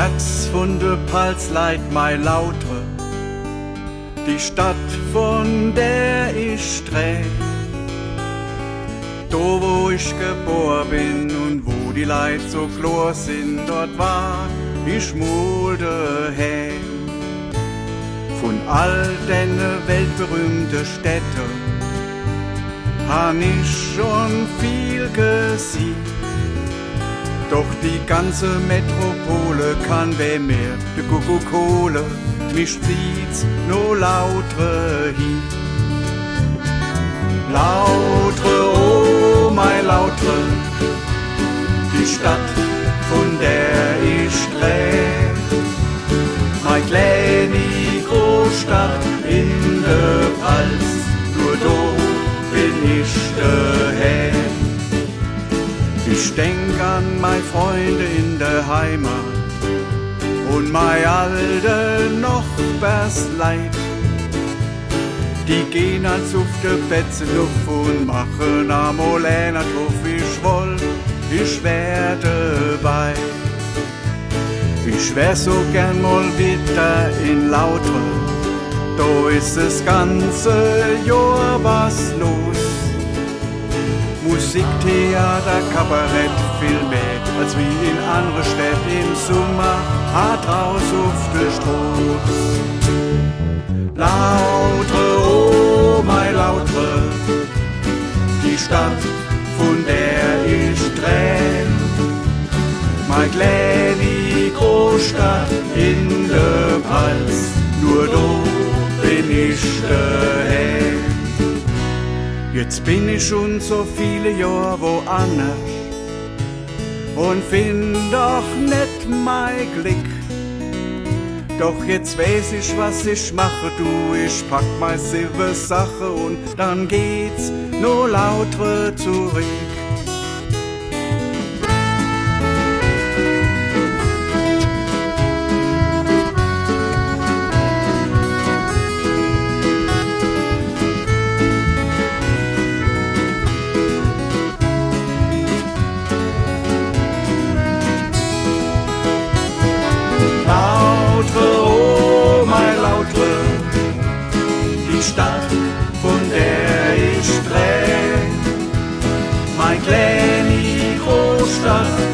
Herz von der Palsleit mei Lautre, die Stadt, von der ich dreh. Da wo ich geboren bin und wo die Leid so klar sind, dort war ich mal daheim. Von all den weltberühmten Städten han ich schon viel gesehen. Doch die ganze Metropole kann wer mehr de Coca-Cola, mich zieht's no lautre hin. Lautre, oh mein Lautre, die Stadt, von der ich dreh. Mein kleine Großstadt in der Pfalz, nur da bin ich daheim. Ich denk an meine Freunde in der Heimat und meine alte Nachbarsleid. Die gehen als auf der Betze auf und machen einmal einer drauf, ich woll, ich wär dabei. Ich wär so gern mal wieder in Lautre, da ist das ganze Jahr was los. Musik, Theater, Kabarett, viel mehr als wie in andere Städte im Sommer, hart raus auf der Straße. Lautre, oh mein Lautre, die Stadt, von der ich träum. Mein kleine Großstadt in der Pfalz, nur da bin ich daheim. Jetzt bin ich schon so viele Jahre woanders und find doch nicht mein Glück. Doch jetzt weiß ich, was ich mache, du, ich pack meine Silbersache und dann geht's nur lauter zurück. Die Stadt, von der ich dreh, mein kleine Großstadt